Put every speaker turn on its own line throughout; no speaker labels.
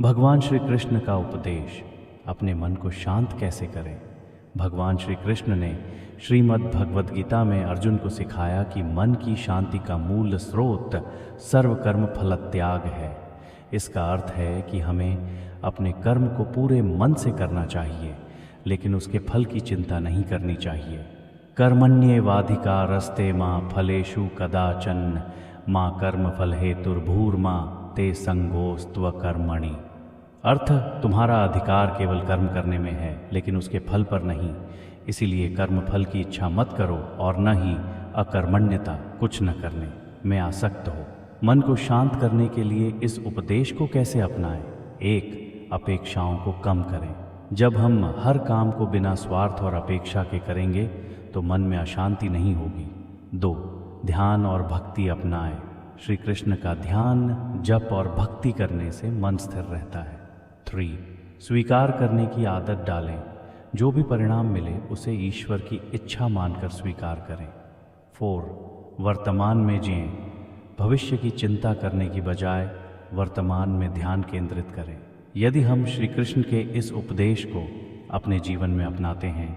भगवान श्री कृष्ण का उपदेश, अपने मन को शांत कैसे करें। भगवान श्री कृष्ण ने श्रीमद् भगवद गीता में अर्जुन को सिखाया कि मन की शांति का मूल स्रोत सर्व कर्म फल त्याग है। इसका अर्थ है कि हमें अपने कर्म को पूरे मन से करना चाहिए, लेकिन उसके फल की चिंता नहीं करनी चाहिए। कर्मण्येवाधिकारस्ते मां फलेषु कदाचन मां कर्म फल हेतुर्भूर्मा ते संगोस्त्व कर्मणि। अर्थ, तुम्हारा अधिकार केवल कर्म करने में है, लेकिन उसके फल पर नहीं। इसीलिए कर्म फल की इच्छा मत करो और न ही अकर्मण्यता, कुछ न करने में आसक्त हो। मन को शांत करने के लिए इस उपदेश को कैसे अपनाएं? 1. अपेक्षाओं को कम करें। जब हम हर काम को बिना स्वार्थ और अपेक्षा के करेंगे तो मन में अशांति नहीं होगी। 2. ध्यान और भक्ति अपनाएं। श्री कृष्ण का ध्यान, जप और भक्ति करने से मन स्थिर रहता है। 3. स्वीकार करने की आदत डालें। जो भी परिणाम मिले उसे ईश्वर की इच्छा मानकर स्वीकार करें। 4. वर्तमान में जिएं। भविष्य की चिंता करने की बजाय वर्तमान में ध्यान केंद्रित करें। यदि हम श्री कृष्ण के इस उपदेश को अपने जीवन में अपनाते हैं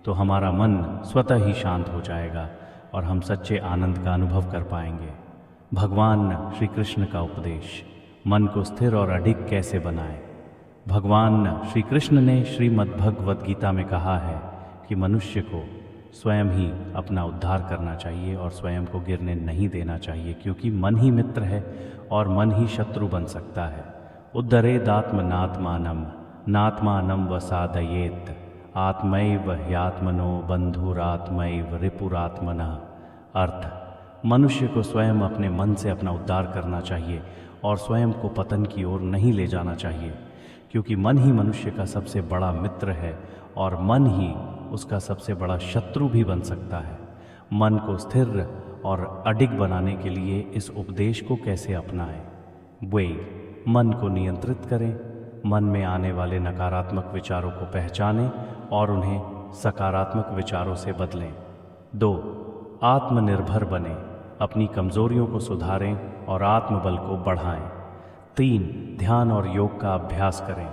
तो हमारा मन स्वतः ही शांत हो जाएगा और हम सच्चे आनंद का अनुभव कर पाएंगे। भगवान श्री कृष्ण का उपदेश, मन को स्थिर और अडिग कैसे बनाएं। भगवान श्री कृष्ण ने श्रीमद् भगवद गीता में कहा है कि मनुष्य को स्वयं ही अपना उद्धार करना चाहिए और स्वयं को गिरने नहीं देना चाहिए, क्योंकि मन ही मित्र है और मन ही शत्रु बन सकता है। उद्धरेदात्मनात्मानम नात्मानम वसादयेत आत्मैव ह्यात्मनो बंधुरात्मैव रिपुरात्मनः। अर्थ, मनुष्य को स्वयं अपने मन से अपना उद्धार करना चाहिए और स्वयं को पतन की ओर नहीं ले जाना चाहिए, क्योंकि मन ही मनुष्य का सबसे बड़ा मित्र है और मन ही उसका सबसे बड़ा शत्रु भी बन सकता है। मन को स्थिर और अडिग बनाने के लिए इस उपदेश को कैसे अपनाएं? वे मन को नियंत्रित करें, मन में आने वाले नकारात्मक विचारों को पहचानें और उन्हें सकारात्मक विचारों से बदलें। 2. आत्मनिर्भर बनें, अपनी कमजोरियों को सुधारें और आत्मबल को बढ़ाएं। 3. ध्यान और योग का अभ्यास करें।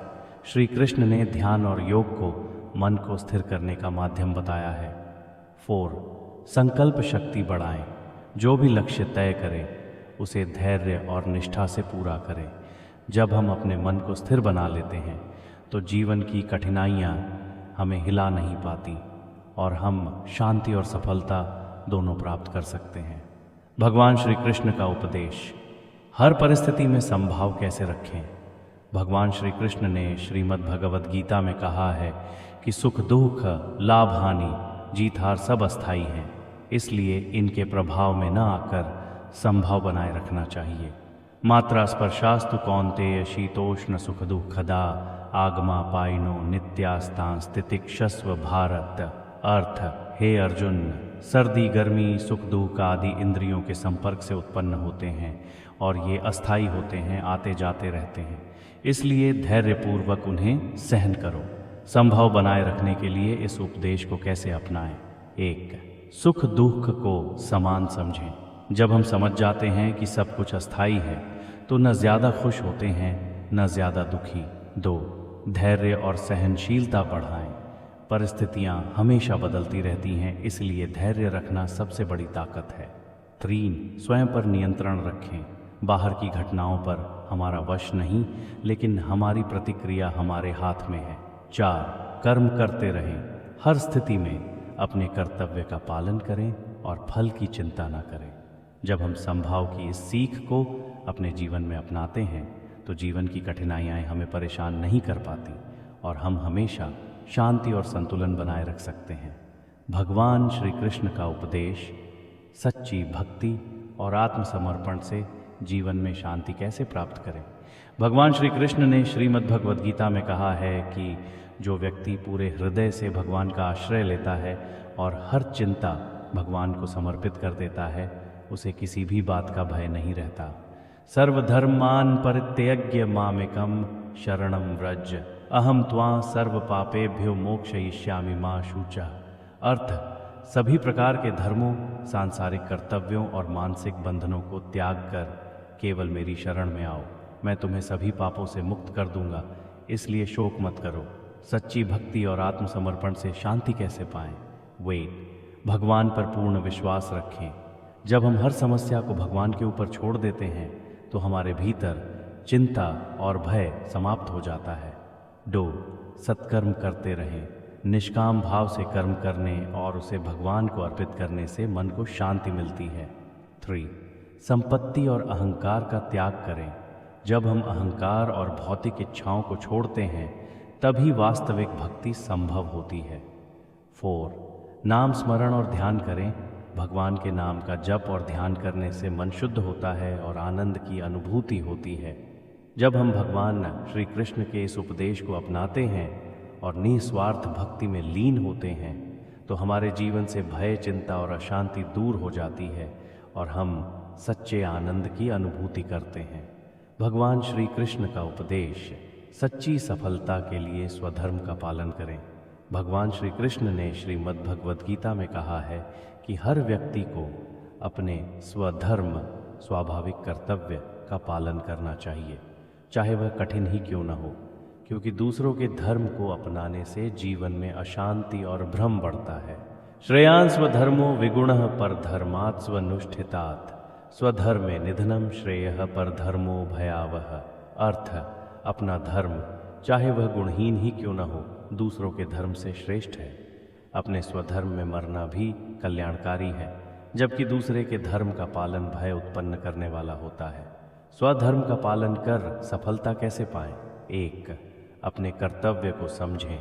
श्री कृष्ण ने ध्यान और योग को मन को स्थिर करने का माध्यम बताया है। 4. संकल्प शक्ति बढ़ाएं। जो भी लक्ष्य तय करें उसे धैर्य और निष्ठा से पूरा करें। जब हम अपने मन को स्थिर बना लेते हैं तो जीवन की कठिनाइयाँ हमें हिला नहीं पाती और हम शांति और सफलता दोनों प्राप्त कर सकते हैं। भगवान श्री कृष्ण का उपदेश, हर परिस्थिति में समभाव कैसे रखें। भगवान श्री कृष्ण ने श्रीमद् भगवद गीता में कहा है कि सुख दुख, लाभ हानि, जीत हार सब अस्थाई हैं, इसलिए इनके प्रभाव में न आकर समभाव बनाए रखना चाहिए। मात्रा स्पर्शास्तु कौन्तेय शीतोष्ण सुख दुखदा आगमा पाइनो नित्यास्तां स्थितिक्षस्व भारत। अर्थ, हे अर्जुन, सर्दी गर्मी सुख दुख आदि इंद्रियों के संपर्क से उत्पन्न होते हैं और ये अस्थाई होते हैं, आते जाते रहते हैं, इसलिए धैर्यपूर्वक उन्हें सहन करो। संभव बनाए रखने के लिए इस उपदेश को कैसे अपनाएं? 1. सुख दुख को समान समझें। जब हम समझ जाते हैं कि सब कुछ अस्थाई है तो न ज़्यादा खुश होते हैं न ज़्यादा दुखी। 2. धैर्य और सहनशीलता बढ़ाएं। परिस्थितियां हमेशा बदलती रहती हैं, इसलिए धैर्य रखना सबसे बड़ी ताकत है। 3. स्वयं पर नियंत्रण रखें। बाहर की घटनाओं पर हमारा वश नहीं, लेकिन हमारी प्रतिक्रिया हमारे हाथ में है। 4. कर्म करते रहें। हर स्थिति में अपने कर्तव्य का पालन करें और फल की चिंता न करें। जब हम समभाव की इस सीख को अपने जीवन में अपनाते हैं तो जीवन की कठिनाइयाँ हमें परेशान नहीं कर पाती और हम हमेशा शांति और संतुलन बनाए रख सकते हैं। भगवान श्री कृष्ण का उपदेश, सच्ची भक्ति और आत्मसमर्पण से जीवन में शांति कैसे प्राप्त करें। भगवान श्री कृष्ण ने श्रीमद् भगवद गीता में कहा है कि जो व्यक्ति पूरे हृदय से भगवान का आश्रय लेता है और हर चिंता भगवान को समर्पित कर देता है, उसे किसी भी बात का भय नहीं रहता। सर्वधर्मान परित्यज्य मामेकम शरणम व्रज अहम त्वां सर्व पापेभ्यो मोक्षयिष्यामि मा शुचः। अर्थ, सभी प्रकार के धर्मों, सांसारिक कर्तव्यों और मानसिक बंधनों को त्याग कर केवल मेरी शरण में आओ, मैं तुम्हें सभी पापों से मुक्त कर दूंगा, इसलिए शोक मत करो। सच्ची भक्ति और आत्मसमर्पण से शांति कैसे पाएं? वेट, भगवान पर पूर्ण विश्वास रखें। जब हम हर समस्या को भगवान के ऊपर छोड़ देते हैं तो हमारे भीतर चिंता और भय समाप्त हो जाता है। 2, सत्कर्म करते रहें। निष्काम भाव से कर्म करने और उसे भगवान को अर्पित करने से मन को शांति मिलती है। 3, संपत्ति और अहंकार का त्याग करें। जब हम अहंकार और भौतिक इच्छाओं को छोड़ते हैं तभी वास्तविक भक्ति संभव होती है। 4, नाम स्मरण और ध्यान करें। भगवान के नाम का जप और ध्यान करने से मन शुद्ध होता है और आनंद की अनुभूति होती है। जब हम भगवान श्री कृष्ण के इस उपदेश को अपनाते हैं और निस्वार्थ भक्ति में लीन होते हैं तो हमारे जीवन से भय, चिंता और अशांति दूर हो जाती है और हम सच्चे आनंद की अनुभूति करते हैं। भगवान श्री कृष्ण का उपदेश, सच्ची सफलता के लिए स्वधर्म का पालन करें। भगवान श्री कृष्ण ने श्रीमद् भगवद गीता में कहा है कि हर व्यक्ति को अपने स्वधर्म, स्वाभाविक कर्तव्य का पालन करना चाहिए, चाहे वह कठिन ही क्यों न हो, क्योंकि दूसरों के धर्म को अपनाने से जीवन में अशांति और भ्रम बढ़ता है। श्रेयान् स्वधर्मो विगुणः परधर्मात् स्वनुष्ठितात् स्वधर्मे निधनम श्रेयः परधर्मो भयावह। अर्थ, अपना धर्म चाहे वह गुणहीन ही क्यों न हो, दूसरों के धर्म से श्रेष्ठ है। अपने स्वधर्म में मरना भी कल्याणकारी है, जबकि दूसरे के धर्म का पालन भय उत्पन्न करने वाला होता है। स्वधर्म का पालन कर सफलता कैसे पाएं? 1, अपने कर्तव्य को समझें।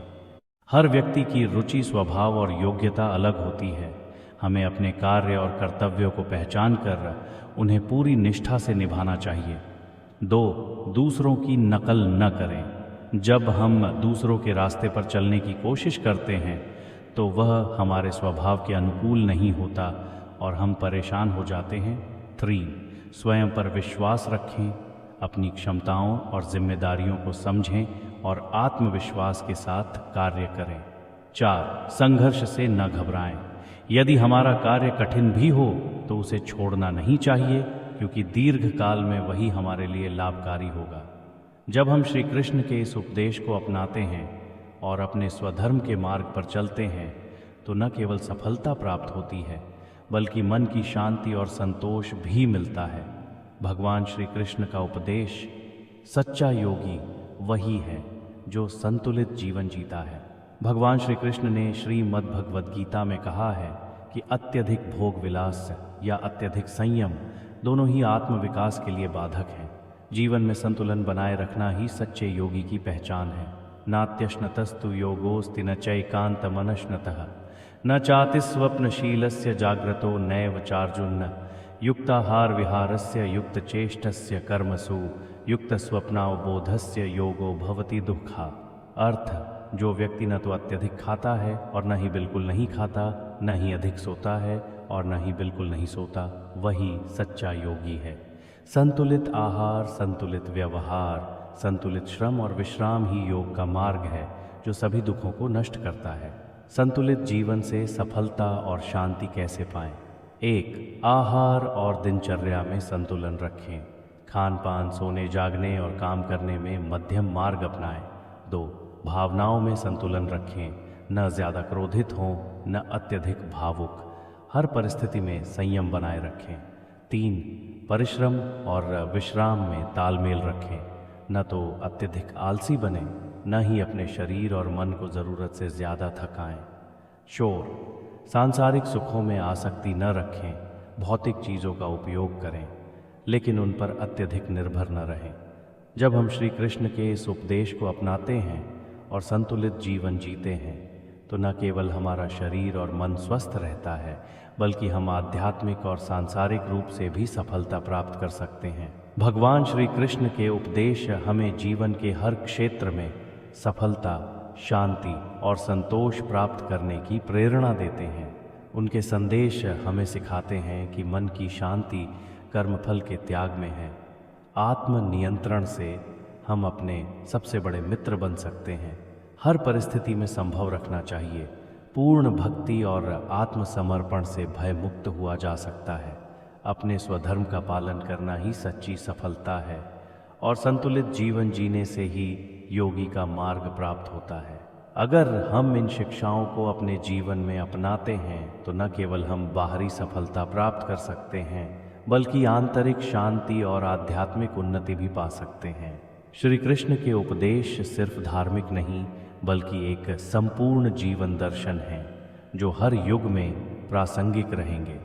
हर व्यक्ति की रुचि, स्वभाव और योग्यता अलग होती है। हमें अपने कार्य और कर्तव्यों को पहचान कर उन्हें पूरी निष्ठा से निभाना चाहिए। 2, दूसरों की नकल न करें। जब हम दूसरों के रास्ते पर चलने की कोशिश करते हैं तो वह हमारे स्वभाव के अनुकूल नहीं होता और हम परेशान हो जाते हैं। 3, स्वयं पर विश्वास रखें। अपनी क्षमताओं और जिम्मेदारियों को समझें और आत्मविश्वास के साथ कार्य करें। 4, संघर्ष से न घबराएं। यदि हमारा कार्य कठिन भी हो तो उसे छोड़ना नहीं चाहिए, क्योंकि दीर्घ काल में वही हमारे लिए लाभकारी होगा। जब हम श्री कृष्ण के इस उपदेश को अपनाते हैं और अपने स्वधर्म के मार्ग पर चलते हैं तो न केवल सफलता प्राप्त होती है बल्कि मन की शांति और संतोष भी मिलता है। भगवान श्री कृष्ण का उपदेश, सच्चा योगी वही है जो संतुलित जीवन जीता है। भगवान श्री कृष्ण ने श्रीमद् भगवद गीता में कहा है कि अत्यधिक भोग विलास या अत्यधिक संयम दोनों ही आत्मविकास के लिए बाधक हैं। जीवन में संतुलन बनाए रखना ही सच्चे योगी की पहचान है। नात्यश्नतस्तु योगोस्ति न चैकांत मनश्नतः न चातिस्वप्नशीलस्य जाग्रतो नैव चार्जुन युक्ताहार विहारस्य युक्तचेष्टस्य कर्मसु युक्तस्वप्नावबोधस्य योगो भवति दुःखा। अर्थ, जो व्यक्ति न तो अत्यधिक खाता है और न ही बिल्कुल नहीं खाता, न ही अधिक सोता है और न ही बिल्कुल नहीं सोता, वही सच्चा योगी है। संतुलित आहार, संतुलित व्यवहार, संतुलित श्रम और विश्राम ही योग का मार्ग है जो सभी दुखों को नष्ट करता है। संतुलित जीवन से सफलता और शांति कैसे पाएं? 1, आहार और दिनचर्या में संतुलन रखें। खान पान, सोने जागने और काम करने में मध्यम मार्ग अपनाएं। 2, भावनाओं में संतुलन रखें। न ज़्यादा क्रोधित हों, न अत्यधिक भावुक। हर परिस्थिति में संयम बनाए रखें। 3, परिश्रम और विश्राम में तालमेल रखें। न तो अत्यधिक आलसी बने, न ही अपने शरीर और मन को ज़रूरत से ज़्यादा थकाएं। शोर, सांसारिक सुखों में आसक्ति न रखें। भौतिक चीज़ों का उपयोग करें, लेकिन उन पर अत्यधिक निर्भर न रहें। जब हम श्री कृष्ण के इस उपदेश को अपनाते हैं और संतुलित जीवन जीते हैं तो न केवल हमारा शरीर और मन स्वस्थ रहता है, बल्कि हम आध्यात्मिक और सांसारिक रूप से भी सफलता प्राप्त कर सकते हैं। भगवान श्री कृष्ण के उपदेश हमें जीवन के हर क्षेत्र में सफलता, शांति और संतोष प्राप्त करने की प्रेरणा देते हैं। उनके संदेश हमें सिखाते हैं कि मन की शांति कर्मफल के त्याग में है। आत्म नियंत्रण से हम अपने सबसे बड़े मित्र बन सकते हैं। हर परिस्थिति में संभव रखना चाहिए। पूर्ण भक्ति और आत्मसमर्पण से भय मुक्त हुआ जा सकता है। अपने स्वधर्म का पालन करना ही सच्ची सफलता है और संतुलित जीवन जीने से ही योगी का मार्ग प्राप्त होता है। अगर हम इन शिक्षाओं को अपने जीवन में अपनाते हैं तो न केवल हम बाहरी सफलता प्राप्त कर सकते हैं बल्कि आंतरिक शांति और आध्यात्मिक उन्नति भी पा सकते हैं। श्री कृष्ण के उपदेश सिर्फ धार्मिक नहीं बल्कि एक संपूर्ण जीवन दर्शन है जो हर युग में प्रासंगिक रहेंगे।